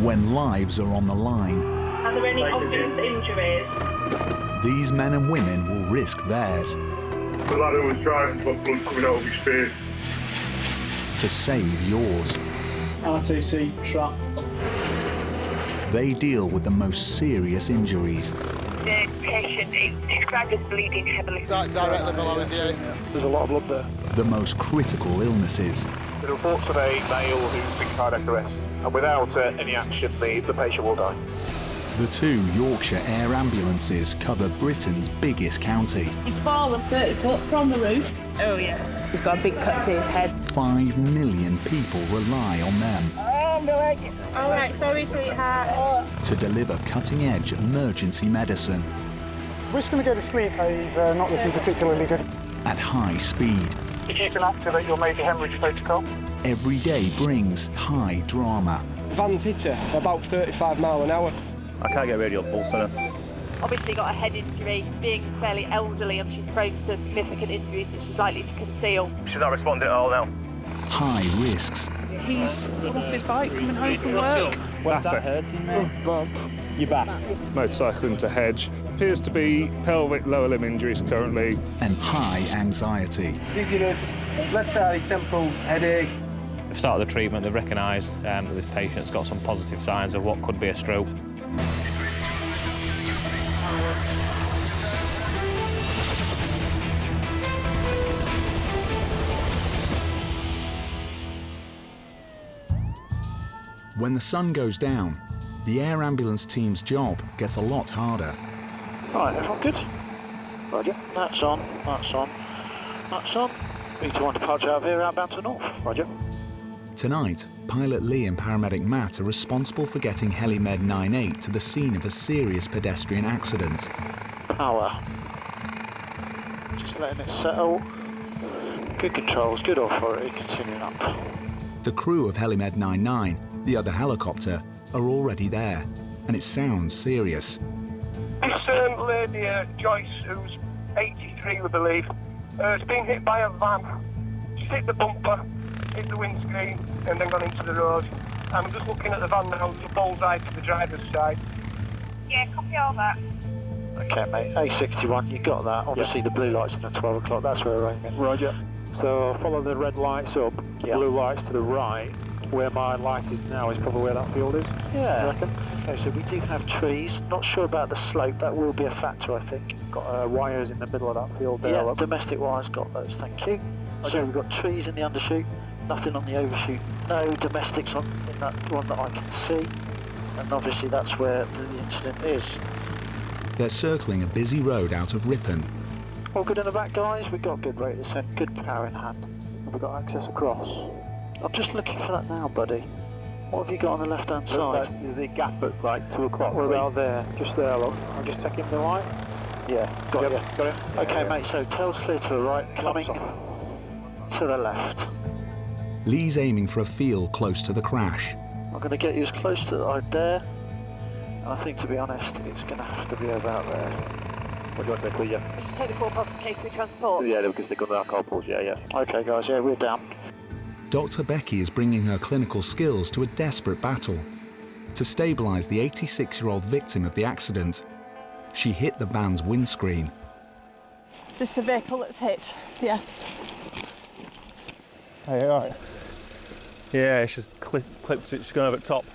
when lives are on the line. Are there any obvious injuries? These men and women will risk theirs. The lad who was driving got blood coming out of his face. To save yours. RTC trap. They deal with the most serious injuries. The patient is described as bleeding heavily. Directly below his ear. There's a lot of blood there. The most critical illnesses. The reports of a male who's in cardiac arrest, and without any action, the patient will die. The two Yorkshire Air Ambulances cover Britain's biggest county. He's fallen 30 foot from the roof. Oh yeah. He's got a big cut to his head. 5 million people rely on them. All right, sorry, sweetheart. To deliver cutting-edge emergency medicine. We're just going to go to sleep. He's not looking particularly good. At high speed. If you can activate your major hemorrhage protocol. Every day brings high drama. Van's hit her about 35 miles an hour. I can't get radial pulse on her. Obviously got a head injury, being fairly elderly, and she's prone to significant injuries that she's likely to conceal. She's not responding at all now. High risks. He's off his bike coming home from work. Where's that hurting, mate? Your back. Motorcycling into hedge. Appears to be pelvic lower limb injuries currently. And high anxiety. Dizziness, left-sided temporal headache. At the start of the treatment, they recognised that this patient's got some positive signs of what could be a stroke. When the sun goes down, the air ambulance team's job gets a lot harder. Right, everyone good? Roger. That's on, that's on, that's on. 3-1 departure out of here, outbound to north. Roger. Tonight, pilot Lee and paramedic Matt are responsible for getting HeliMed 98 to the scene of a serious pedestrian accident. Power. Just letting it settle. Good controls, good authority, continuing up. The crew of HeliMed 99, the other helicopter, are already there, and it sounds serious. This lady, Joyce, who's 83, we believe, has been hit by a van. She's hit the bumper, hit the windscreen, and then gone into the road. I'm just looking at the van now, the bullseye to the driver's side. Yeah, copy all that. Okay, mate, A61, you got that. Obviously, the blue lights at 12 o'clock, that's where we're aiming. Roger. So follow the red lights up, blue lights to the right. Where my light is now is probably where that field is. Yeah. I reckon. Okay, so we do have trees. Not sure about the slope. That will be a factor, I think. Got wires in the middle of that field there. Yeah, domestic wires got those. Thank you. So we've got trees in the undershoot, nothing on the overshoot. No domestics in that one that I can see. And obviously that's where the incident is. They're circling a busy road out of Ripon. All good in the back, guys. We've got good rate of descent, good power in hand. Have we got access across? I'm just looking for that now, buddy. What have you got on the left-hand side? There's a gap at like 2 o'clock. What about there? Just there, look. I'm just checking the light. Yeah, got it. Got it. Okay, mate, so tail's clear to the right, coming to the left. Lee's aiming for a field close to the crash. I'm going to get you as close to the eye there. And I think, to be honest, it's going to have to be about there. What do you want to clear? Just take the call pulse in case we transport. Yeah, we can stick on the alcohol pulse, yeah. Okay, guys, yeah, we're down. Dr. Becky is bringing her clinical skills to a desperate battle. To stabilise the 86-year-old victim of the accident, she hit the van's windscreen. Is this the vehicle that's hit? Yeah. Hey, all right. Yeah, she's clipped it. She's going over the top.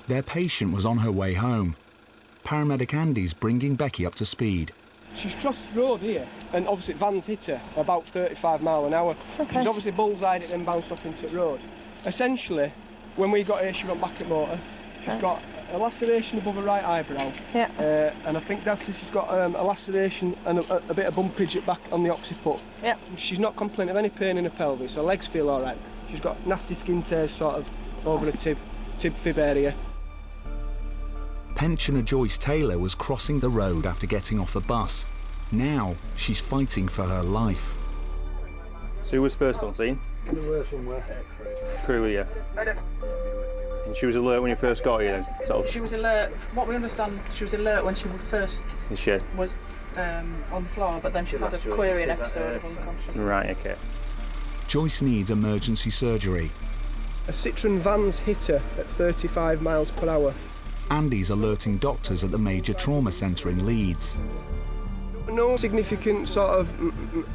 Their patient was on her way home. Paramedic Andy's bringing Becky up to speed. She's crossed the road here, and obviously Van's hit her about 35 miles an hour. Okay. She's obviously bullseyed it and bounced off into the road. Essentially, when we got here, she went back at motor. She's got a laceration above her right eyebrow. Yeah. And I think that's she's got a laceration and a bit of bumpage at back on the occiput. Yeah. She's not complaining of any pain in her pelvis. Her legs feel all right. She's got nasty skin tears sort of over the tib fib area. Pensioner Joyce Taylor was crossing the road after getting off a bus. Now she's fighting for her life. So who was first on scene? The worst one were Crew, yeah. And she was alert when you first got here then? Sort of. She was alert, what we understand, she was alert when she first was on the floor, but then she had a querying episode of unconsciousness. Right, okay. Joyce needs emergency surgery. A Citroen van's hit her at 35 miles per hour. Andy's alerting doctors at the major trauma centre in Leeds. No significant sort of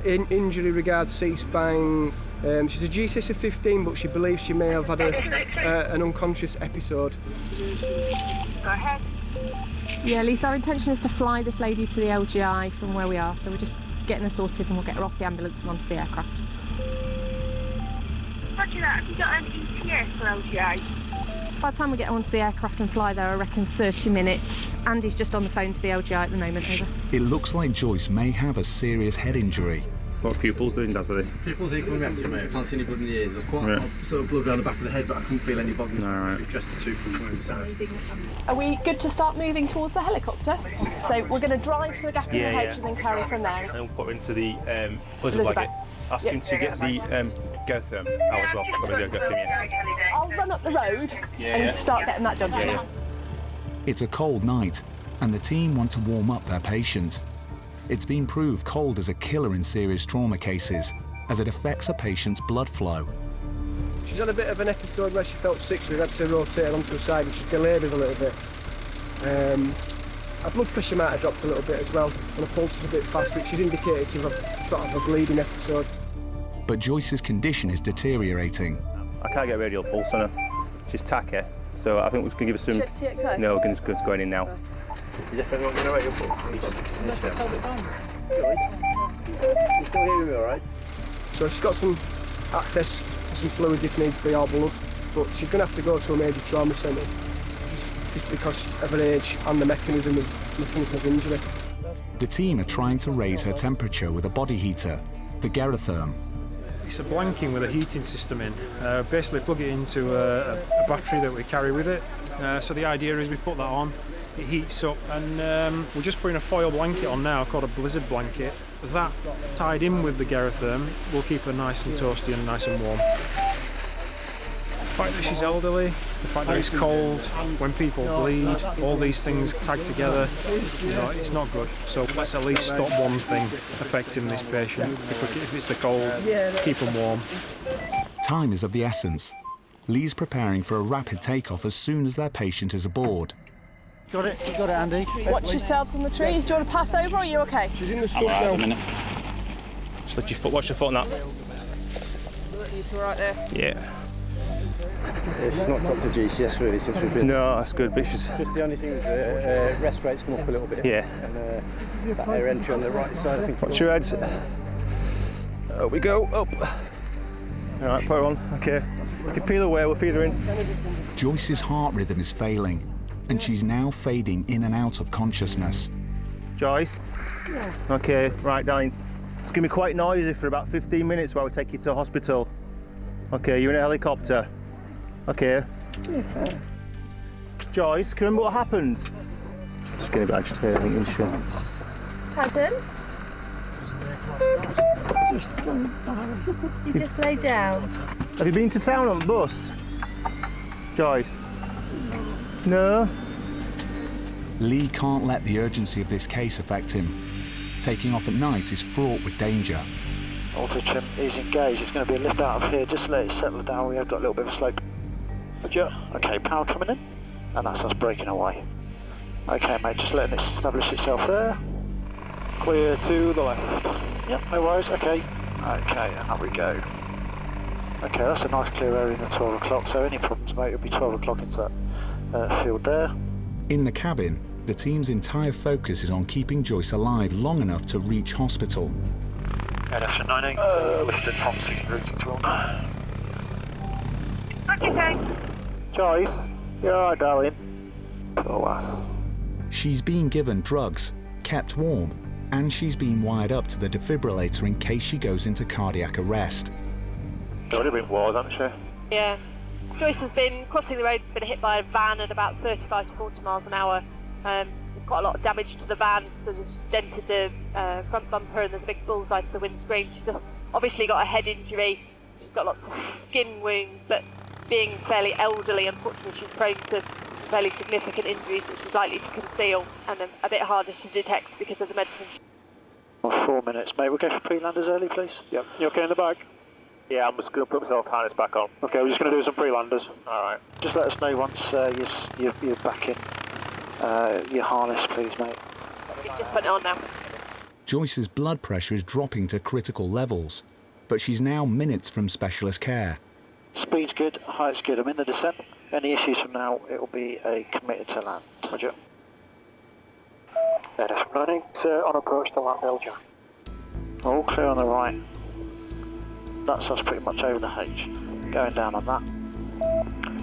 injury regards C-spine. She's a GCS of 15, but she believes she may have had an unconscious episode. Go ahead. Yeah, Lisa, our intention is to fly this lady to the LGI from where we are, so we're just getting her sorted and we'll get her off the ambulance and onto the aircraft. Roger that. Have you got an ETA for LGI? By the time we get her onto the aircraft and fly there, I reckon 30 minutes. Andy's just on the phone to the LGI at the moment, over. It looks like Joyce may have a serious head injury. What are pupils doing, Dad, today? Pupils equally reactive, mate. I can't see any blood in the ears. I've quite a lot of sort of blood around the back of the head, but I couldn't feel any bodies. We've dressed the two from Are we good to start moving towards the helicopter? So we're going to drive to the gap in the hedge and then carry from there. And we'll put her into the blizzard blanket. Ask him to get the Gotherm out as well. I'll run up the road and start getting that done. It's a cold night, and the team want to warm up their patient. It's been proved cold is a killer in serious trauma cases, as it affects a patient's blood flow. She's had a bit of an episode where she felt sick, so we've had to rotate her onto her side, which has delayed us a little bit. Her blood pressure might have dropped a little bit as well, and her pulse is a bit fast, which is indicative of sort of a bleeding episode. But Joyce's condition is deteriorating. I can't get radial pulse on her. She's tachy, so I think we're going to give her some... TXO? No, we're just going in now. You definitely want to know your pulse? You still hearing me all right? So she's got some access to some fluids if needs be, or blood, but she's going to have to go to a major trauma centre just because of her age and the mechanism of injury. The team are trying to raise her temperature with a body heater, the Gerotherm. It's a blanking with a heating system in. Basically plug it into a battery that we carry with it. So the idea is we put that on, it heats up, and we're just putting a foil blanket on now called a blizzard blanket. That, tied in with the Gerotherm, will keep her nice and toasty and nice and warm. The fact that she's elderly, the fact that it's cold, when people bleed, all these things tag together, it's not good. So let's at least stop one thing affecting this patient. If it's the cold, keep them warm. Time is of the essence. Lee's preparing for a rapid takeoff as soon as their patient is aboard. Got it, you got it, Andy. Watch yourselves on the trees. Do you want to pass over, or are you okay? She's in the stuff now. Just lift your foot, watch your foot on that. You two right there? Yeah. She's not dropped the GCS really since we've been... No, that's good, but she's... Just the only thing is rest rate's come up a little bit. Yeah. And that air entry on the right side, I think... Watch your heads. Up we go, up. All right, put her on, okay. If you peel away, we'll feed her in. Joyce's heart rhythm is failing, and she's now fading in and out of consciousness. Joyce? Yeah. Okay, right, darling. It's going to be quite noisy for about 15 minutes while we take you to hospital. Okay, you're in a helicopter. Okay. Yeah. Joyce, can you remember what happened? She's getting a bit agitated, I think, isn't she? Pardon? You just lay down. Have you been to town on the bus? Joyce? No? Lee can't let the urgency of this case affect him. Taking off at night is fraught with danger. Auto trim is engaged. It's going to be a lift out of here. Just let it settle down. We have got a little bit of a slope. Okay, power coming in, and that's us braking away. Okay, mate, just letting it establish itself there. Clear to the left. Yep, no worries. Okay, and up we go. Okay, that's a nice clear area in the 12 o'clock. So any problems, mate, it'll be 12 o'clock into that field there. In the cabin, the team's entire focus is on keeping Joyce alive long enough to reach hospital. Pedestrian 98, lifted from 6 routing to 1. Okay. Joyce, you alright, darling? Poor lass. She's been given drugs, kept warm, and she's been wired up to the defibrillator in case she goes into cardiac arrest. She's already been wired, hasn't she? Yeah. Joyce has been crossing the road, been hit by a van at about 35 to 40 miles an hour. There's quite a lot of damage to the van, so there's dented the front bumper and there's a big bullseye to the windscreen. She's obviously got a head injury, she's got lots of skin wounds, but being fairly elderly, unfortunately she's prone to some fairly significant injuries that she's likely to conceal and a bit harder to detect because of the medicine. 4 minutes, mate. We'll go for pre-landers early, please. Yep. You okay in the back? Yeah, I'm just going to put myself harness back on. Okay, we're just going to do some pre-landers. Alright. Just let us know once you're back in your harness, please, mate. He's just putting it on now. Joyce's blood pressure is dropping to critical levels, but she's now minutes from specialist care. Speed's good, height's good. I'm in the descent. Any issues from now, it will be a committed to land. Roger. Just running on approach to land, LJ. All clear on the right. That's us pretty much over the H. Going down on that.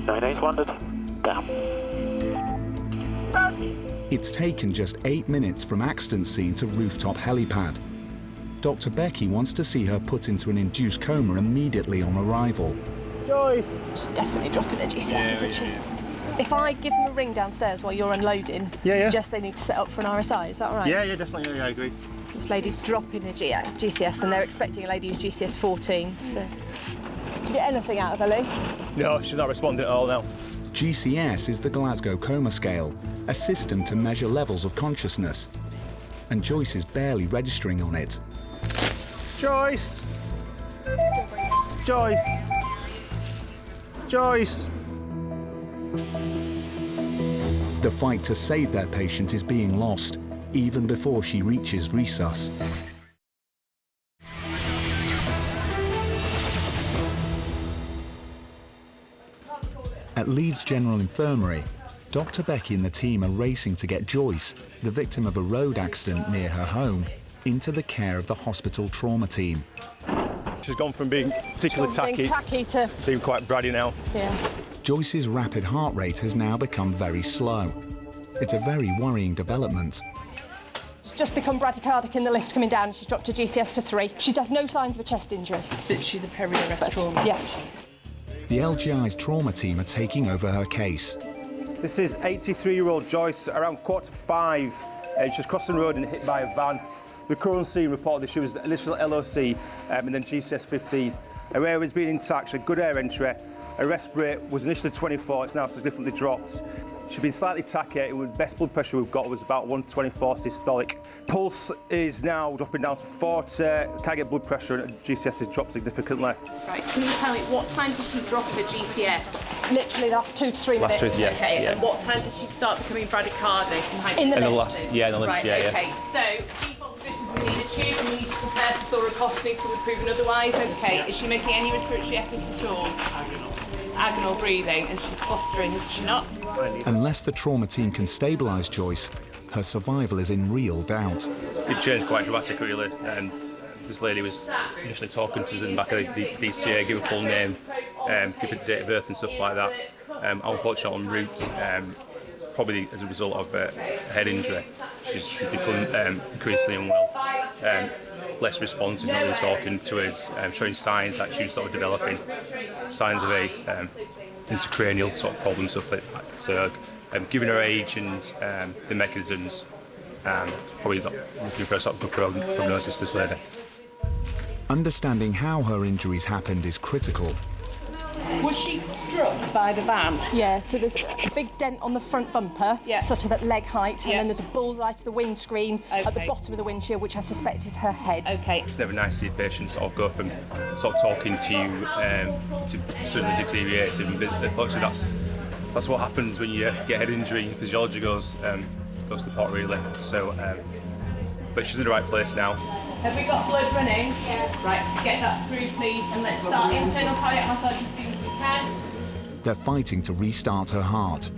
9-8's landed. Down. It's taken just 8 minutes from accident scene to rooftop helipad. Dr. Becky wants to see her put into an induced coma immediately on arrival. Joyce! She's definitely dropping her GCS, isn't she? If I give them a ring downstairs while you're unloading, suggest they need to set up for an RSI, is that all right? Yeah, definitely, yeah, I agree. This lady's dropping her GCS and they're expecting a lady who's GCS 14, so... Did you get anything out of her, Lee? No, she's not responding at all now. GCS is the Glasgow Coma Scale, a system to measure levels of consciousness. And Joyce is barely registering on it. Joyce! Joyce! Joyce! The fight to save their patient is being lost, even before she reaches resus. At Leeds General Infirmary, Dr. Becky and the team are racing to get Joyce, the victim of a road accident near her home, into the care of the hospital trauma team. She's gone from being particularly tacky to being quite bratty now. Yeah. Joyce's rapid heart rate has now become very slow. It's a very worrying development. She's just become bradycardic in the lift coming down and she's dropped her GCS to 3. She does no signs of a chest injury. But she's a peri-arrest trauma. Yes. The LGI's trauma team are taking over her case. This is 83-year-old Joyce, around 4:45. She's just crossing the road and hit by a van. The current scene reported that she was initial LOC and then GCS 15. Her air was being intact, she had good air entry. Her respiratory was initially 24, it's now significantly dropped. She's been slightly tachy, and the best blood pressure we've got was about 124 systolic. Pulse is now dropping down to 40, can't get blood pressure, and GCS has dropped significantly. Right, can you tell me, what time did she drop her GCS? Literally the last 2 to 3 minutes. Last 2, yeah. Okay, yeah. and what time did she start becoming bradycardic? In the lift. last, yeah, in the lift, right, yeah, okay. So, default positions, we need a tube, and we need to prepare for thoracostomy so we're proven otherwise. Okay, is she making any respiratory efforts at all? Agonal breathing, and she's fostering, is she not? Unless the trauma team can stabilise Joyce, her survival is in real doubt. It changed quite dramatically, really. This lady was initially talking to us in the back of the DCA, give her full name, give her date of birth and stuff like that. Unfortunately, en route, probably as a result of a head injury, she's become increasingly unwell. Less responsive, not really talking to us, showing signs that she was sort of developing signs of a intracranial sort of problem, stuff like that. So, given her age and the mechanisms, probably not looking for a sort of good prognosis for this lady. Understanding how her injuries happened is critical. Was she struck by the van? Yeah, so there's a big dent on the front bumper, sort of at leg height, and then there's a bullseye to the windscreen at the bottom of the windshield, which I suspect is her head. Okay. It's never nice to see a patient sort of go from sort of talking to you to suddenly deteriorating. But unfortunately, that's what happens when you get head injury. Physiology goes to the pot, really. So, but she's in the right place now. Have we got blood running? Yeah. Right, get that through, please, and let's start internal cardiac massage as soon as we can. They're fighting to restart her heart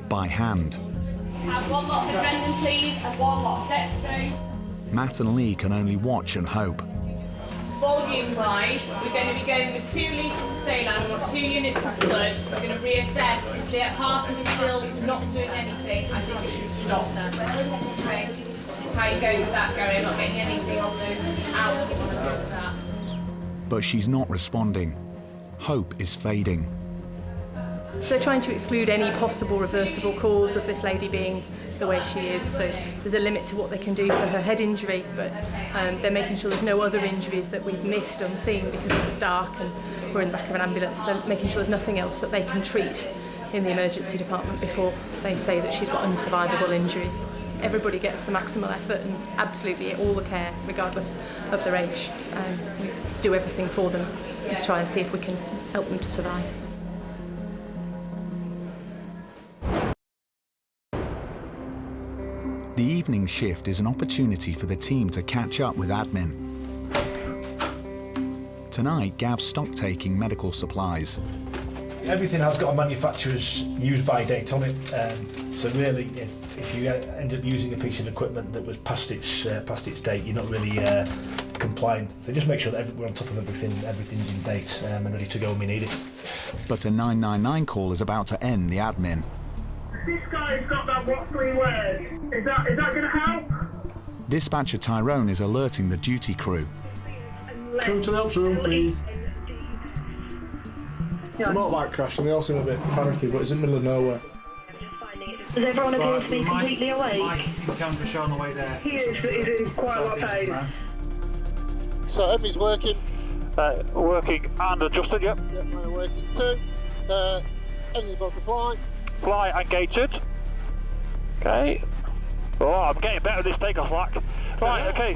by hand. Have 1 lot of adrenaline, please, and 1 lot of dextrose. Matt and Lee can only watch and hope. Volume-wise, we're going to be going with 2 litres of saline. We've got 2 units of blood. We're going to reassess. If the heart is still not doing anything, I think we should stop. How you go with that, Gary? I'm not getting anything on the output of that. But she's not responding. Hope is fading. So they're trying to exclude any possible reversible cause of this lady being the way she is. So there's a limit to what they can do for her head injury, but they're making sure there's no other injuries that we've missed unseen because it was dark and we're in the back of an ambulance. They're making sure there's nothing else that they can treat in the emergency department before they say that she's got unsurvivable injuries. Everybody gets the maximal effort and absolutely all the care, regardless of their age. We do everything for them. try and see if we can help them to survive. The evening shift is an opportunity for the team to catch up with admin. Tonight, Gav's stock-taking medical supplies. Everything has got a manufacturer's use-by date on it, so really, if you end up using a piece of equipment that was past its date, you're not really complying. So just make sure that we're on top of everything, everything's in date and ready to go when we need it. But a 999 call is about to end the admin. This guy's got that what 3 words. Is that going to help? Dispatcher Tyrone is alerting the duty crew. Come to the help room, please. It's a motorbike crash and they all seem a bit panicky, but it's in the middle of nowhere. Does everyone appear to be completely awake? Mike, camera show on the way there. He is, but he's in quite a lot of pain. So Emmy's working. Working and adjusted, yep. Yep, mine are working too. Engine above the fly. Fly engaged. Okay. Oh, I'm getting better at this takeoff slack. Right, okay.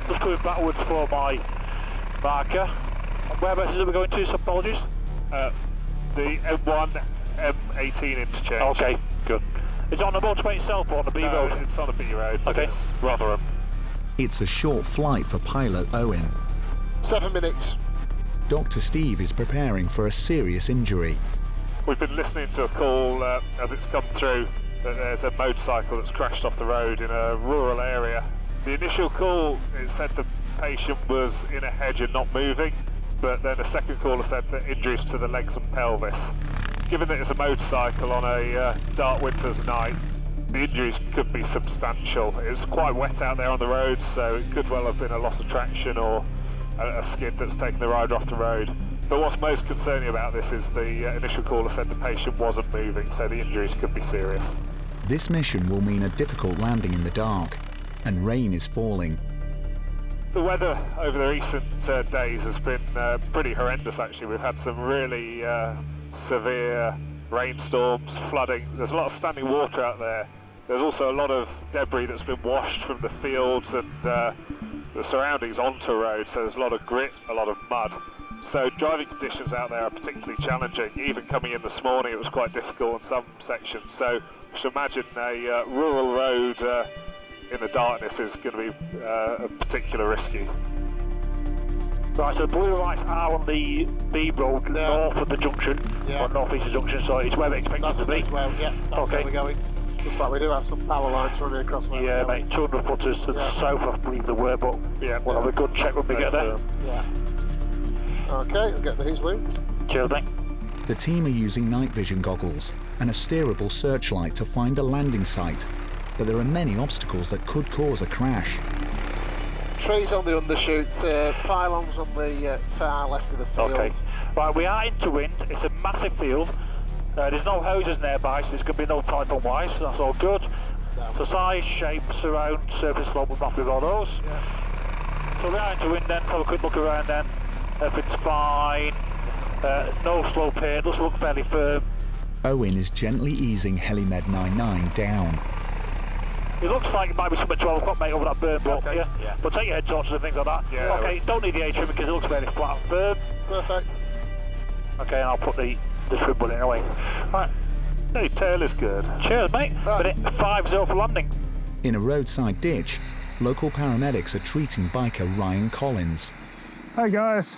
Just coming backwards for my marker. Whereabouts is it we're going to? Some apologies. The M1, M18 interchange. Okay, good. Is it on the motorway itself or on the B road? It's on the B road. Okay. It's Rotherham. It's a short flight for pilot Owen. 7 minutes. Dr. Steve is preparing for a serious injury. We've been listening to a call as it's come through that there's a motorcycle that's crashed off the road in a rural area. The initial call, it said the patient was in a hedge and not moving, but then a second caller said that injuries to the legs and pelvis. Given that it's a motorcycle on a dark winter's night, the injuries could be substantial. It's quite wet out there on the road, so it could well have been a loss of traction or a skid that's taken the rider off the road. But what's most concerning about this is the initial caller said the patient wasn't moving, so the injuries could be serious. This mission will mean a difficult landing in the dark, and rain is falling. The weather over the recent days has been pretty horrendous actually. We've had some really severe rainstorms, flooding. There's a lot of standing water out there. There's also a lot of debris that's been washed from the fields and the surroundings onto roads, so there's a lot of grit, a lot of mud. So driving conditions out there are particularly challenging. Even coming in this morning it was quite difficult in some sections. So you should imagine a rural road in the darkness is going to be particularly risky. Right, so the blue lights are on the B road north of the junction, or north east of the junction, so it's where they expect it to be. Well, yeah, that's where we're going. Looks like we do have some power lines running across there. Yeah, mate, 200 footers to the south, I believe there were, but we'll have a good check when we get there. Yeah. Okay, I'll get these looped. Cheers, mate. The team are using night vision goggles and a steerable searchlight to find a landing site, but there are many obstacles that could cause a crash. Trees on the undershoot, pylons on the far left of the field. Okay, right, we are into wind, it's a massive field. There's no hoses nearby, so there's going to be no typhoon wise, so that's all good. No. So size, shape, surround, surface slope, we're happy with all those. Yeah. So we are into wind then, so have a quick look around then. Everything's fine, no slope here, doesn't look fairly firm. Owen is gently easing Helimed 99 down. It looks like it might be something at 12 o'clock, mate, over that berm block, okay. Yeah. But take your head torches and things like that. Yeah, okay, don't need the atrium because it looks fairly flat and firm. Perfect. Okay, and I'll put the trim bullet away. Right. Hey, tail is good. Cheers, mate. Right. 5-0 for landing. In a roadside ditch, local paramedics are treating biker Ryan Collins. Hi guys.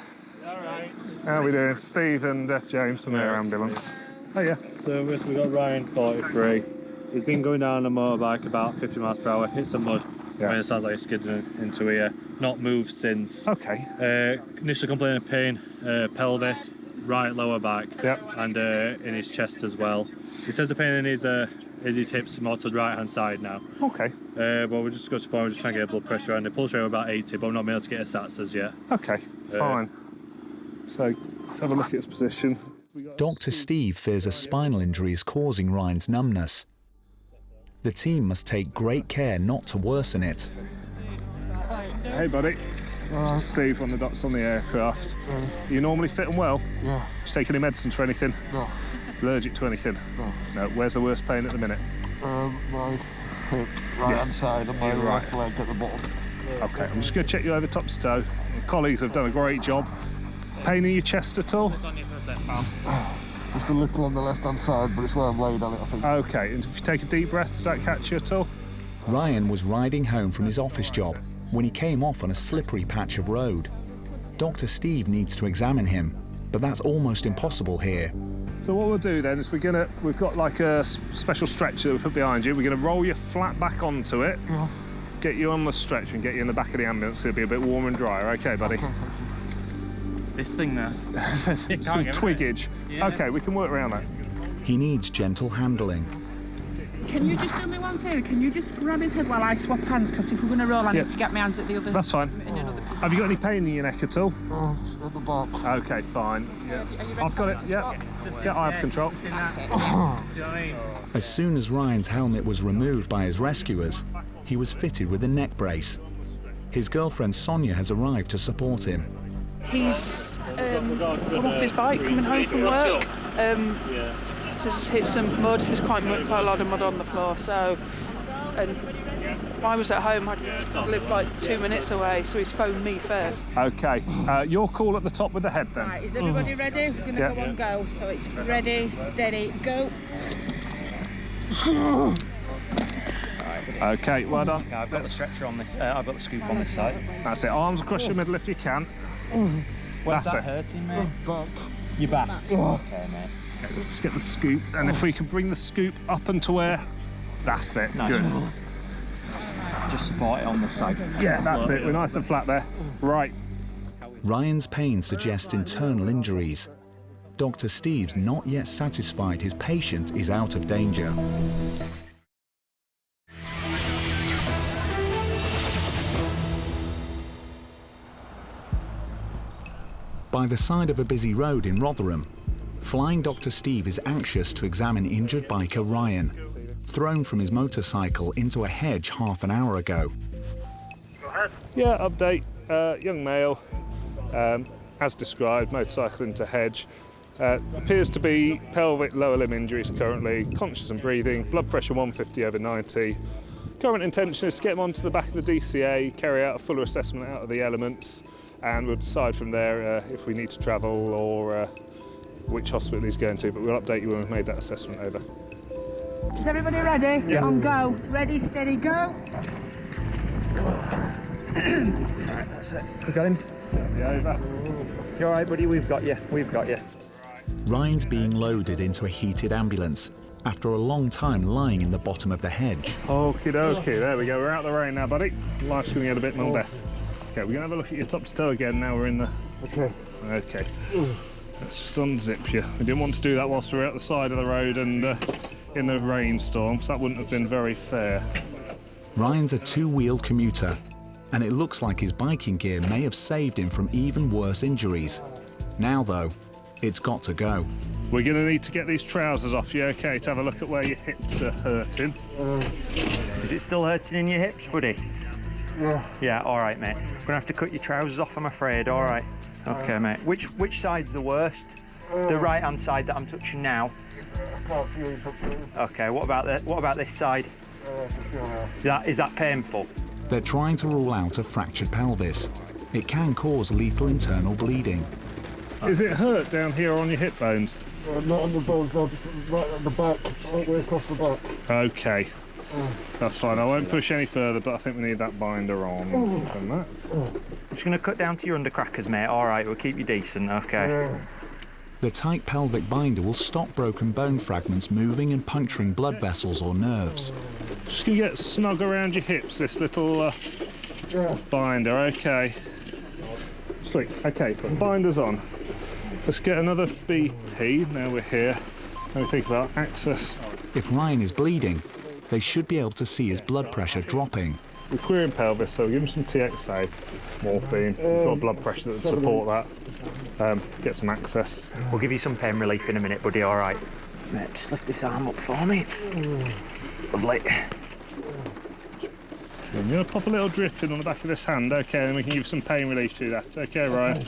How are we doing? Steve and James from Air Ambulance. Oh yeah. So we've got Ryan, 43. He's been going down on a motorbike about 50 miles per hour, hit some mud. Yeah. I mean, it sounds like he's skidding into here. Not moved since. Okay. Initially complaining of pain, pelvis, right lower back, and in his chest as well. He says the pain in his hips more to the right hand side now. Okay. But we're just going to we're just trying to get blood pressure and the pulse rate of about 80, but we're not been able to get a SATs as yet. Okay, fine. So let's have a look at his position. Dr. Steve fears a spinal injury is causing Ryan's numbness. The team must take great care not to worsen it. Hey buddy. Steve, one of the docs on the aircraft. You normally fit and well? Yeah. Did you take any medicine for anything? No. Allergic to anything? No. No. Where's the worst pain at the minute? My hip, right hand side, and my left leg at the bottom. Okay, I'm just going to check you over top to toe. My colleagues have done a great job. Pain in your chest at all? Just a little on the left-hand side, but it's where I'm laid on it, I think. Okay, and if you take a deep breath, does that catch you at all? Ryan was riding home from his office job when he came off on a slippery patch of road. Dr. Steve needs to examine him, but that's almost impossible here. So what we'll do then is we've got like a special stretcher that we put behind you. We're going to roll you flat back onto it, get you on the stretcher and get you in the back of the ambulance so it'll be a bit warm and drier. Okay, buddy? It's this thing there. Some twiggage. Yeah. Okay, we can work around that. He needs gentle handling. Can you just do me one favour? Can you just grab his head while I swap hands? Because if we're going to roll, I need to get my hands at the other. That's fine. Have you got any pain in your neck at all? At the back. Okay, fine. Yeah. I've got it. Yeah. Yeah, I have control. That's it. As soon as Ryan's helmet was removed by his rescuers, he was fitted with a neck brace. His girlfriend Sonia has arrived to support him. He's come off his bike coming home from work. Just hit some mud. There's quite a lot of mud on the floor. So, and I was at home. I lived like 2 minutes away, so he's phoned me first. Okay, your call at the top with the head then. Right, is everybody ready? We're going to go on go. So it's ready, steady, go. Okay, well done. I've got the stretcher on this. I've got the scoop on this side. That's it. Arms across your middle if you can. Where's that hurting, mate? Your back. Okay, mate. Okay, let's just get the scoop, and if we can bring the scoop up and to where. That's it. Nice. Good. Just support it on this side. Yeah, that's it. We're nice and flat there. Right. Ryan's pain suggests internal injuries. Dr. Steve's not yet satisfied his patient is out of danger. By the side of a busy road in Rotherham, Flying Dr. Steve is anxious to examine injured biker Ryan, thrown from his motorcycle into a hedge half an hour ago. Yeah, update. Young male, as described, motorcycle into hedge. Appears to be pelvic lower limb injuries currently, conscious and breathing, blood pressure 150/90. Current intention is to get him onto the back of the DCA, carry out a fuller assessment out of the elements, and we'll decide from there if we need to travel or which hospital he's going to, but we'll update you when we've made that assessment over. Is everybody ready? Yeah. On go. Ready, steady, go. Right, that's it. We got him. Yeah, over. You all right, buddy? We've got you. We've got you. Ryan's being loaded into a heated ambulance after a long time lying in the bottom of the hedge. Okie dokie, there we go. We're out of the rain now, buddy. Life's going to get a bit more better. Okay, we're going to have a look at your top to toe again now we're in the... Okay. Okay. Let's just unzip you. We didn't want to do that whilst we were at the side of the road and in the rainstorm, so that wouldn't have been very fair. Ryan's a two-wheeled commuter, and it looks like his biking gear may have saved him from even worse injuries. Now, though, it's got to go. We're going to need to get these trousers off you, okay, to have a look at where your hips are hurting. Is it still hurting in your hips, buddy? Yeah. Yeah, all right, mate. We're going to have to cut your trousers off, I'm afraid, all right. Okay, mate. Which side's the worst? The right-hand side that I'm touching now? Okay, what about this side? Is that painful? They're trying to rule out a fractured pelvis. It can cause lethal internal bleeding. Is it hurt down here on your hip bones? Not on the bones, no, just right at the back, right way across the back. Okay. That's fine. I won't push any further, but I think we need that binder on. Than that. I'm just going to cut down to your undercrackers, mate. All right, we'll keep you decent, okay. The tight pelvic binder will stop broken bone fragments moving and puncturing blood vessels or nerves. Just going to get snug around your hips, this little binder, okay. Sweet, okay, put binders on. Let's get another BP, now we're here. Let me think about access. If Ryan is bleeding, they should be able to see his blood pressure dropping. We're queering pelvis, so we'll give him some TXA, morphine. We've got blood pressure that would support that. Get some access. We'll give you some pain relief in a minute, buddy, all right? Mate, just lift this arm up for me. Lovely. I'm going to pop a little drip in on the back of this hand, okay, and we can give some pain relief through that. Okay, Ryan?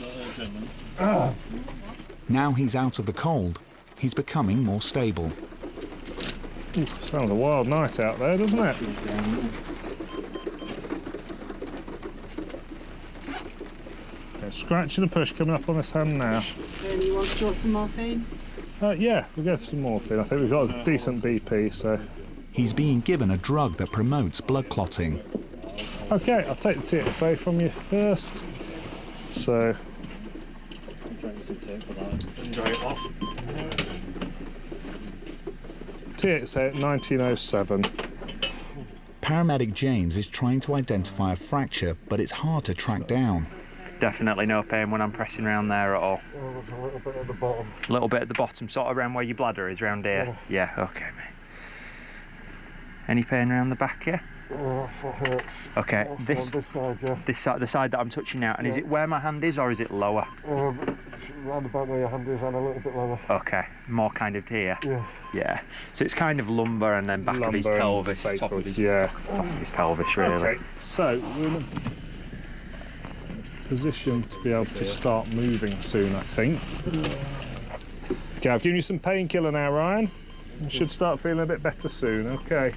Now he's out of the cold, he's becoming more stable. Ooh, sounds a wild night out there, doesn't it? Scratch and a push coming up on this hand now. Do you want some morphine? Yeah, we'll go for some morphine. I think we've got a decent BP, so... He's being given a drug that promotes blood clotting. OK, I'll take the TXA from you first. So... TXA at 1907. Paramedic James is trying to identify a fracture, but it's hard to track down. Definitely no pain when I'm pressing around there at all. A little bit at the bottom. A little bit at the bottom, sort of around where your bladder is, round here? Yeah, OK, mate. Any pain around the back here? That's what hurts. OK, On this side, yeah. This side, the side that I'm touching now, and is it where my hand is or is it lower? Round about where your hand is and a little bit lower. OK, more kind of here? Yeah. Yeah, so it's kind of lumbar and then back of his pelvis, top of his pelvis, really. Okay, so we're in a position to be able to start moving soon, I think. Okay, I've given you some painkiller now, Ryan. You should start feeling a bit better soon, OK.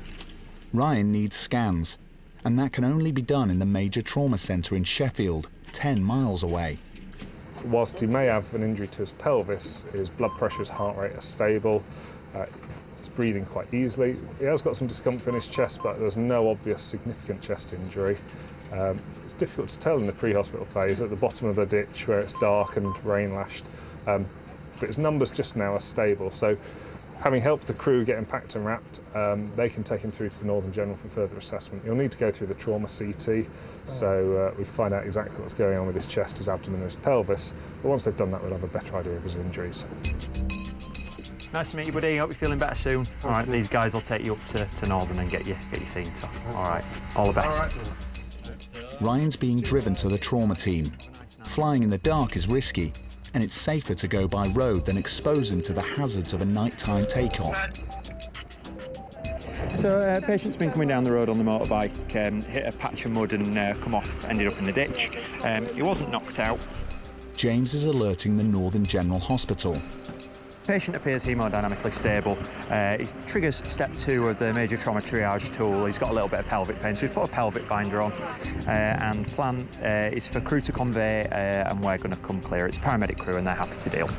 Ryan needs scans, and that can only be done in the major trauma centre in Sheffield, 10 miles away. Whilst he may have an injury to his pelvis, his blood pressure, his heart rate are stable. He's breathing quite easily. He has got some discomfort in his chest, but there's no obvious significant chest injury. It's difficult to tell in the pre-hospital phase at the bottom of the ditch where it's dark and rain-lashed. But his numbers just now are stable. So, having helped the crew get him packed and wrapped, they can take him through to the Northern General for further assessment. You'll need to go through the trauma CT, so we can find out exactly what's going on with his chest, his abdomen and his pelvis. But once they've done that, we'll have a better idea of his injuries. Nice to meet you, buddy. Hope you're feeling better soon. All right, these guys will take you up to Northern and get you seen to. All right, all the best. All right. Ryan's being driven to the trauma team. Flying in the dark is risky, and it's safer to go by road than expose him to the hazards of a nighttime takeoff. So a patient's been coming down the road on the motorbike, hit a patch of mud and come off, ended up in the ditch. He wasn't knocked out. James is alerting the Northern General Hospital. Patient appears hemodynamically stable. He triggers step 2 of the major trauma triage tool. He's got a little bit of pelvic pain, so we've put a pelvic binder on. And plan is for crew to convey, and we're going to come clear. It's a paramedic crew, and they're happy to deal.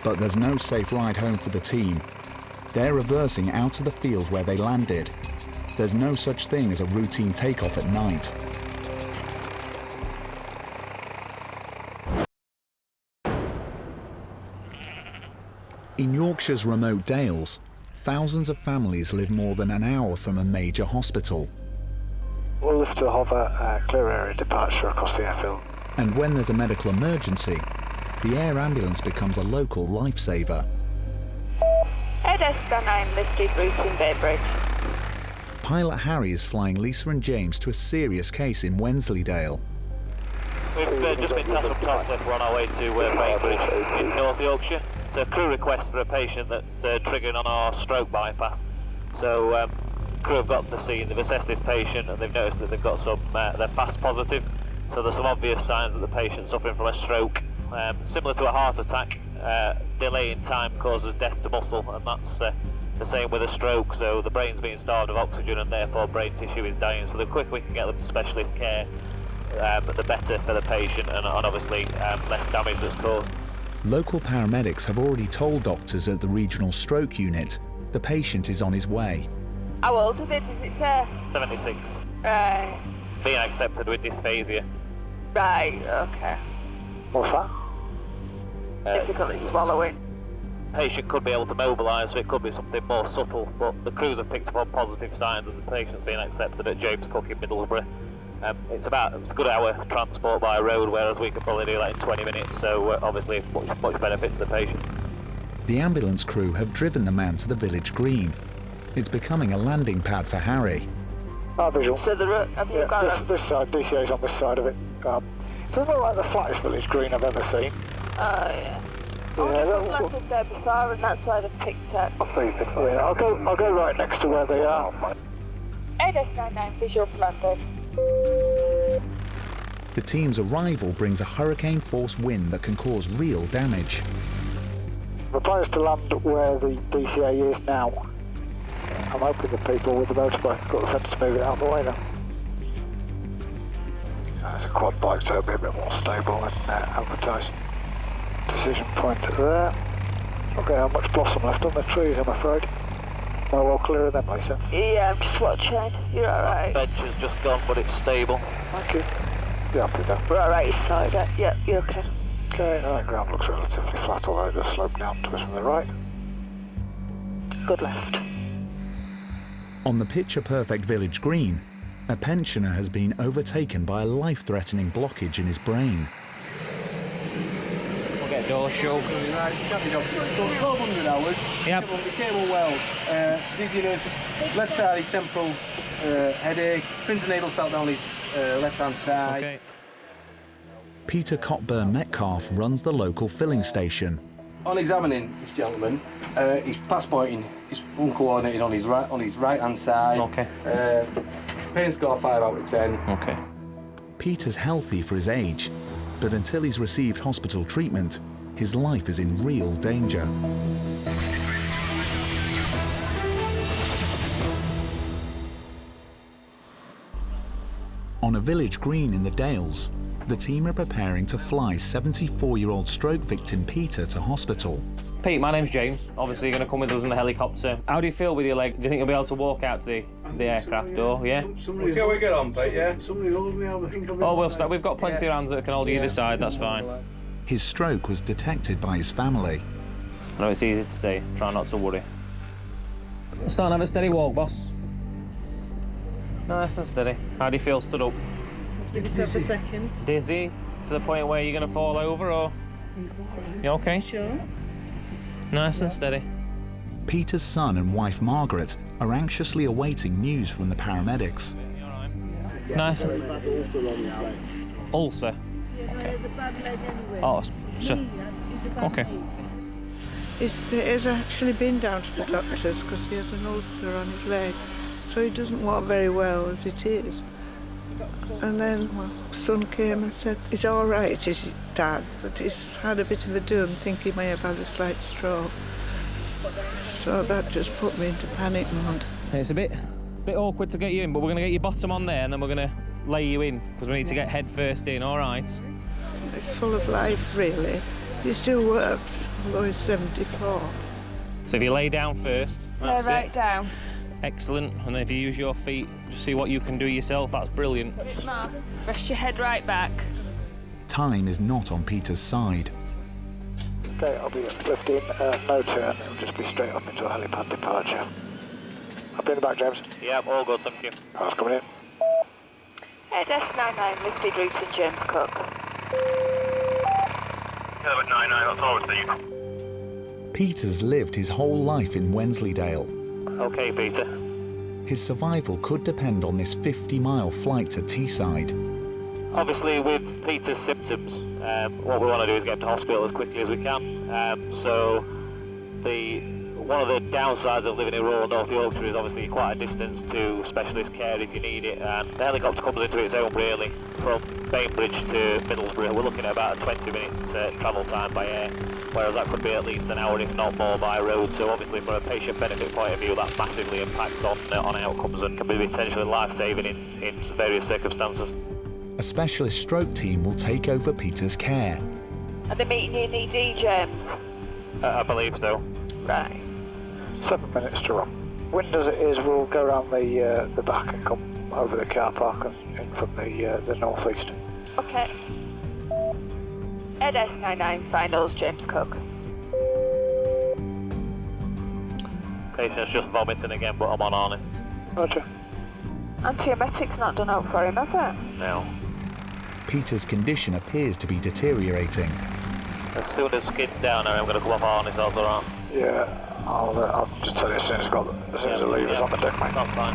But there's no safe ride home for the team. They're reversing out of the field where they landed. There's no such thing as a routine takeoff at night. In Yorkshire's remote dales, thousands of families live more than an hour from a major hospital. We'll lift to hover, clear area departure across the airfield. And when there's a medical emergency, the air ambulance becomes a local lifesaver. Pedestrian 9 lifted Ripon Bay Bridge. Pilot Harry is flying Lisa and James to a serious case in Wensleydale. We've just been tasked from Topcliffe. We're on our way to Recoveries in North Yorkshire. It's a crew request for a patient that's triggering on our stroke bypass. So crew have got to the scene, they've assessed this patient and they've noticed that they've got some, they're fast positive. So there's some obvious signs that the patient's suffering from a stroke. Similar to a heart attack, delay in time causes death to muscle, and that's the same with a stroke. So the brain's being starved of oxygen and therefore brain tissue is dying. So the quicker we can get them to specialist care, the better for the patient and obviously less damage that's caused. Local paramedics have already told doctors at the regional stroke unit the patient is on his way. How old is it, does it say? 76. Right. Being accepted with dysphagia. Right, okay. What's that? Difficulty swallowing. Patient could be able to mobilise, so it could be something more subtle, but the crews have picked up on positive signs of the patient's being accepted at James Cook in Middlesbrough. It's a good hour transport by road, whereas we could probably do that in 20 minutes, so obviously much benefit to the patient. The ambulance crew have driven the man to the village green. It's becoming a landing pad for Harry. Visual. So have you got this side, DCA's on this side of it. Doesn't look like the flattest village green I've ever seen. Oh yeah. I've landed there before and that's why they've picked up. Yeah, I'll go right next to where they are. AS99 visual for London. The team's arrival brings a hurricane-force wind that can cause real damage. The plan is to land where the DCA is now. I'm hoping the people with the motorbike have got the sense to move it out of the way now. There's a quad bike, so it'll be a bit more stable than advertised. Decision point there. Not going to have much blossom left on the trees, I'm afraid. No, well clear of them, Lisa. Yeah, I'm just watching. You're alright. Bench has just gone, but it's stable. Thank you. Be happy with that. We're alright, side. Yeah, you're okay. Okay, the ground looks relatively flat, although it does slope down to us from the right. Good left. On the picture-perfect village green, a pensioner has been overtaken by a life-threatening blockage in his brain. We'll get door shut. Right, copy job. So 1200 hours. Yep. Cable weld, dizziness, left side temporal headache, pins and needles felt down his left-hand side. Okay. Peter Cockburn-Metcalf runs the local filling station. On examining this gentleman, he's pass pointing, he's uncoordinated on his right-hand side. Okay. Pain score 5 out of 10. Okay. Peter's healthy for his age, but until he's received hospital treatment, his life is in real danger. On a village green in the Dales, the team are preparing to fly 74-year-old stroke victim Peter to hospital. Pete, my name's James. Obviously, you're going to come with us in the helicopter. How do you feel with your leg? Do you think you'll be able to walk out to the aircraft door? Yeah? We'll see how we get on, Pete, yeah? Somebody hold me, I think Oh, we'll start. We've got plenty of hands that can hold either side, that's fine. His stroke was detected by his family. I know it's easy to say, try not to worry. Start and have a steady walk, boss. Nice and steady. How do you feel stood up? Give yourself a second. Dizzy? To the point where you're going to fall over, or? You okay? Sure. Nice and steady. Peter's son and wife Margaret are anxiously awaiting news from the paramedics. Nice and... Ulcer? Okay. Has a bad leg anyway. Oh, so... He's a bad Okay. knee. He's actually been down to the doctors because he has an ulcer on his leg, so he doesn't walk very well as it is. And then my son came and said, he's all right, his dad, but he's had a bit of a dun, think he may have had a slight stroke. So that just put me into panic mode. It's a bit awkward to get you in, but we're going to get your bottom on there and then we're going to lay you in because we need to get head first in, all right? It's full of life, really. He still works, although he's 74. So if you lay down first, that's right it. down. Excellent. And then if you use your feet, just see what you can do yourself, that's brilliant. Mark, rest your head right back. Time is not on Peter's side. Okay, I'll be lifting, no turn, it'll just be straight up into a helipad departure. Up in the back, James. Yep, all good, thank you. Car's coming in. Head S99, lifted route and James Cook. Hello, 99, that's all received. Peter's lived his whole life in Wensleydale. Okay, Peter. His survival could depend on this 50-mile flight to Teesside. Obviously, with Peter's symptoms, what we want to do is get him to hospital as quickly as we can. So, one of the downsides of living in rural North Yorkshire is obviously quite a distance to specialist care if you need it, and the helicopter comes into its own really. From Bainbridge to Middlesbrough, we're looking at about a 20-minute travel time by air, whereas that could be at least an hour, if not more, by road. So obviously, from a patient benefit point of view, that massively impacts on outcomes and can be potentially life-saving in various circumstances. A specialist stroke team will take over Peter's care. Are they meeting you in ED, James? I believe so. Right. 7 minutes to run. Wind as it is, we'll go around the back and come over the car park and in from the northeast. Okay. Ed S99, finals, James Cook. Patient's just vomiting again, but I'm on harness. Roger. Antiemetic's not done out for him, has it? No. Peter's condition appears to be deteriorating. As soon as skid's down there, I'm going to come off harness, that's alright. Yeah, I'll just tell you as soon as the lever's on the deck, mate. That's fine.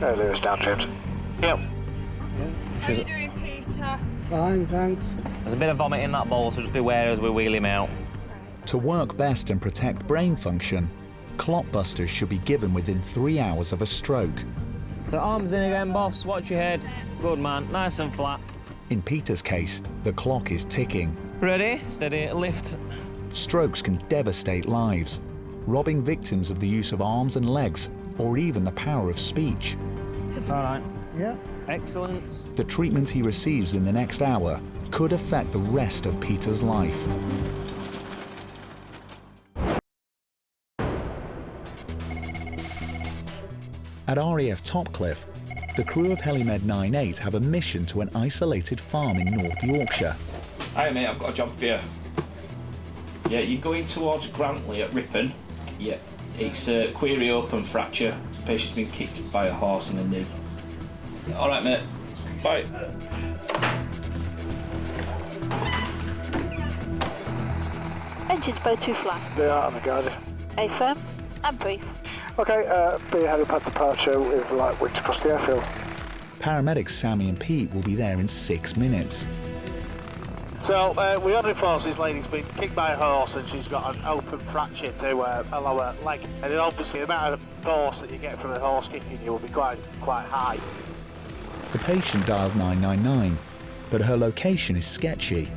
No, lever's down, James. Yep. How are you doing, Peter? Fine, thanks. There's a bit of vomit in that bowl, so just beware as we wheel him out. To work best and protect brain function, clot busters should be given within 3 hours of a stroke. So arms in again, boss. Watch your head. Good man. Nice and flat. In Peter's case, the clock is ticking. Ready? Steady. Lift. Strokes can devastate lives, robbing victims of the use of arms and legs, or even the power of speech. All right. Yeah. Excellent. The treatment he receives in the next hour could affect the rest of Peter's life. At RAF Topcliffe, the crew of Helimed 98 have a mission to an isolated farm in North Yorkshire. Hi mate, I've got a job for you. Yeah, you're going towards Grantley at Ripon. Yeah, it's a query open fracture. The patient's been kicked by a horse in the knee. All right mate, bye. Engines both too flat. They are on the guide. A firm and brief. Okay, be helipad departure with light winds across the airfield. Paramedics Sammy and Pete will be there in 6 minutes. So we had reports this lady's been kicked by a horse and she's got an open fracture to her lower leg. And obviously the amount of force that you get from a horse kicking you will be quite high. The patient dialed 999, but her location is sketchy.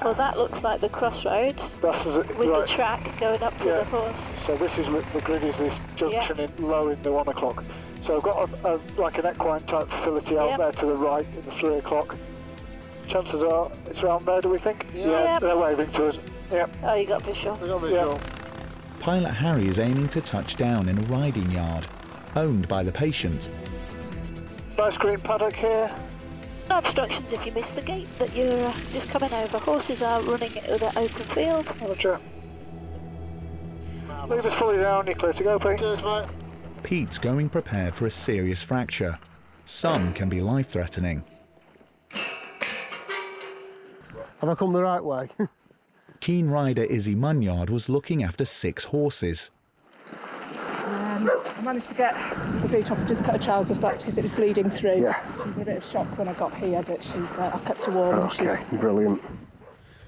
Well, that looks like the crossroads with the track going up to the horse. So this is the grid is this junction in low in the 1 o'clock. So I've got like an equine type facility out there to the right in the 3 o'clock. Chances are it's around there, do we think? Yeah, they're waving to us. Yep. Oh, you got visual. We got visual. Pilot Harry is aiming to touch down in a riding yard, owned by the patient. Nice green paddock here. No obstructions if you miss the gate that you're just coming over. Horses are running it with an open field. Roger. Leave us fully down, you're clear to go, Pete. Cheers, mate. Pete's going prepared for a serious fracture. Some can be life-threatening. Have I come the right way? Keen rider Izzy Munyard was looking after 6 horses. I managed to get the boot off and just cut her trousers back because it was bleeding through. Yeah. It was a bit of shock when I got here, but she's I kept her warm. Okay, and she's brilliant.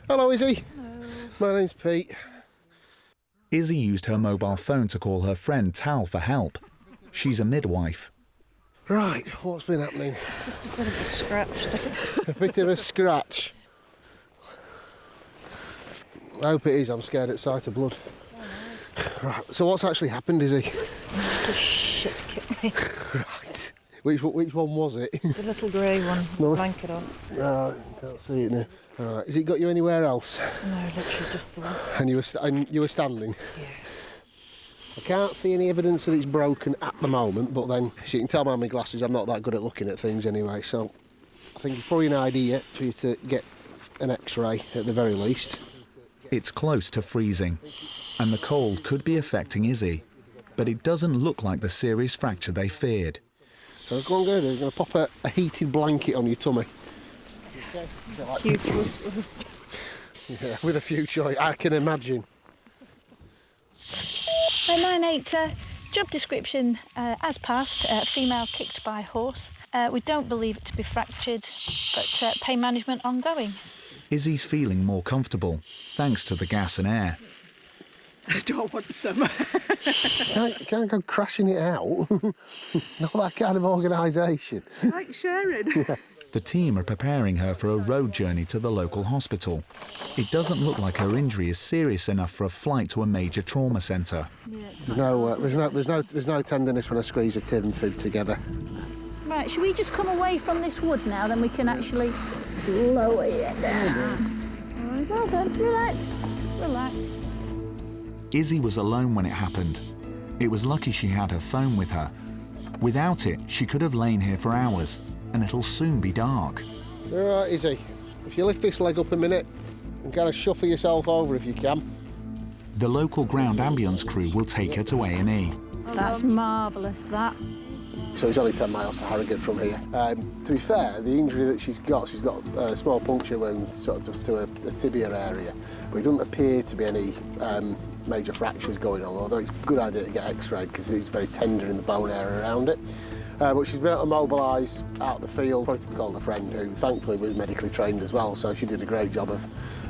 Hello, Izzy. My name's Pete. Izzy used her mobile phone to call her friend Tal for help. She's a midwife. Right, what's been happening? just a bit of a scratch. A bit of a scratch. I hope it is. I'm scared at sight of blood. Right, so what's actually happened, Izzy? Just shit kicked me. Right. Which one was it? The little grey one, No. blanket on. No, can't see it now. All right. Has it got you anywhere else? No, literally just the once. And you were standing? Yeah. I can't see any evidence that it's broken at the moment, but then, as you can tell by my glasses, I'm not that good at looking at things anyway, so I think it's probably an idea for you to get an X-ray at the very least. It's close to freezing, and the cold could be affecting Izzy, but it doesn't look like the serious fracture they feared. So what I'm going to do is going to pop a heated blanket on your tummy. Yeah, with a few choice, I can imagine. 98, job description as passed, female kicked by horse. We don't believe it to be fractured, but pain management ongoing. Izzy's feeling more comfortable, thanks to the gas and air. I don't want some. Can't go crashing it out. Not that kind of organisation. Like sharing. Yeah. The team are preparing her for a road journey to the local hospital. It doesn't look like her injury is serious enough for a flight to a major trauma centre. There's no tenderness when I squeeze a tin fib together. Right, should we just come away from this wood now, then we can actually lower it down. All right, well done. Relax, relax. Izzy was alone when it happened. It was lucky she had her phone with her. Without it, she could have lain here for hours, and it'll soon be dark. All right, Izzy. If you lift this leg up a minute and kind of shuffle yourself over if you can. The local ground ambulance crew will take her to A&E. That's marvellous, that. So it's only 10 miles to Harrogate from here. To be fair, the injury that she's got a small puncture wound sort of just to a tibia area, but it doesn't appear to be any major fractures going on, although it's a good idea to get x-rayed because it's very tender in the bone area around it. But she's been able to mobilise out of the field. Probably called a friend who thankfully was medically trained as well, so she did a great job of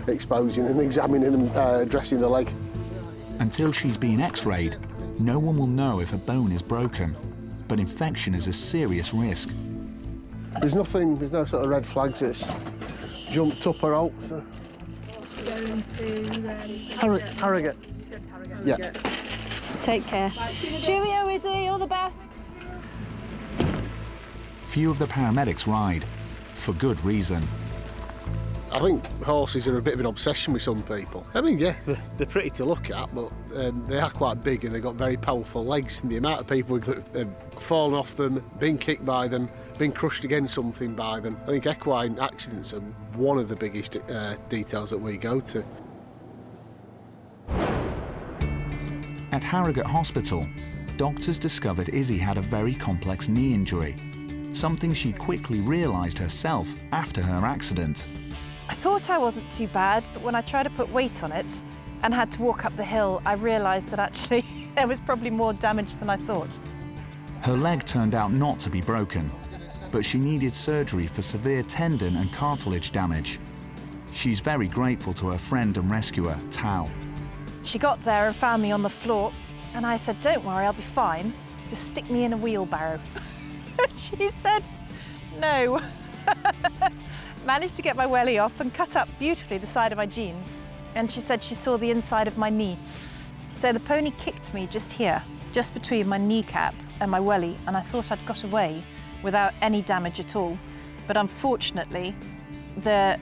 exposing and examining and dressing the leg. Until she's been x-rayed, no one will know if a bone is broken, but infection is a serious risk. There's no sort of red flags that's jumped up or out. So. Going to Harrogate. Yeah. Take care. Cheerio, Izzy, all the best. Few of the paramedics ride, for good reason. I think horses are a bit of an obsession with some people. I mean, yeah, they're pretty to look at, but they are quite big and they've got very powerful legs. And the amount of people that have fallen off them, been kicked by them, been crushed against something by them. I think equine accidents are one of the biggest details that we go to. At Harrogate Hospital, doctors discovered Izzy had a very complex knee injury, something she quickly realised herself after her accident. I thought I wasn't too bad, but when I tried to put weight on it and had to walk up the hill, I realised that actually there was probably more damage than I thought. Her leg turned out not to be broken, but she needed surgery for severe tendon and cartilage damage. She's very grateful to her friend and rescuer, Tao. She got there and found me on the floor, and I said, "Don't worry, I'll be fine. Just stick me in a wheelbarrow." She said, "No." Managed to get my welly off and cut up beautifully the side of my jeans. And she said she saw the inside of my knee. So the pony kicked me just here, just between my kneecap and my welly, and I thought I'd got away without any damage at all. But unfortunately, the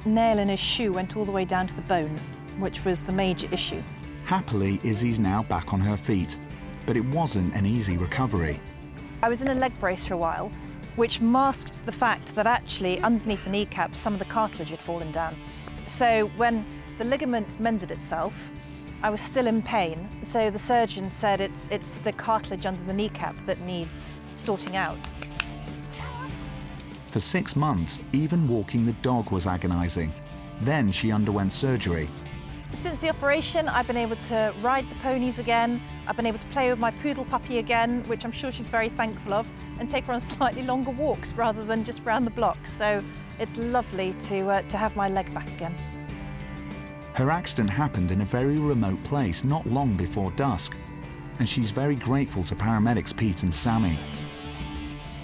nail in his shoe went all the way down to the bone, which was the major issue. Happily, Izzy's now back on her feet, but it wasn't an easy recovery. I was in a leg brace for a while, which masked the fact that actually underneath the kneecap some of the cartilage had fallen down. So when the ligament mended itself, I was still in pain. So the surgeon said it's the cartilage under the kneecap that needs sorting out. For 6 months, even walking the dog was agonising. Then she underwent surgery. Since the operation, I've been able to ride the ponies again. I've been able to play with my poodle puppy again, which I'm sure she's very thankful of, and take her on slightly longer walks rather than just round the block. So it's lovely to have my leg back again. Her accident happened in a very remote place not long before dusk, and she's very grateful to paramedics Pete and Sammy.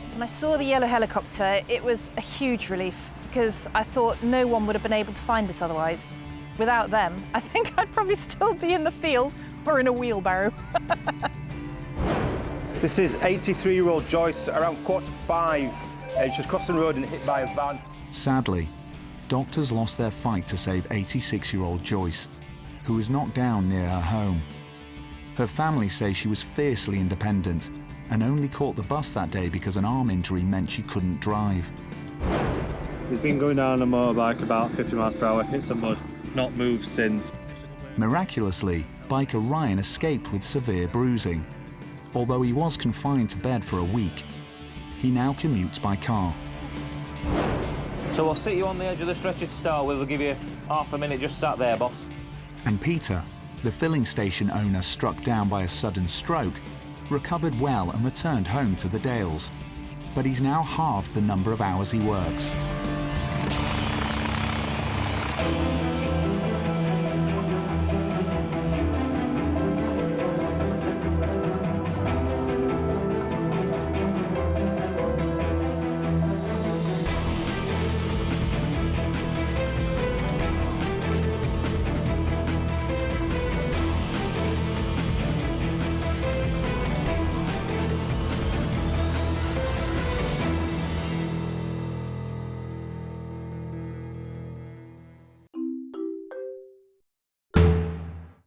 So when I saw the yellow helicopter, it was a huge relief because I thought no one would have been able to find us otherwise. Without them, I think I'd probably still be in the field or in a wheelbarrow. This is 83-year-old Joyce, around 4:45. She's just crossing the road and hit by a van. Sadly, doctors lost their fight to save 86-year-old Joyce, who was knocked down near her home. Her family say she was fiercely independent and only caught the bus that day because an arm injury meant she couldn't drive. He's been going down on a motorbike about 50 miles per hour, hit some mud, not moved since. Miraculously, biker Ryan escaped with severe bruising. Although he was confined to bed for a week, he now commutes by car. So we'll sit you on the edge of the stretcher to start with. We'll give you half a minute just sat there, boss. And Peter, the filling station owner struck down by a sudden stroke, recovered well and returned home to the Dales. But he's now halved the number of hours he works.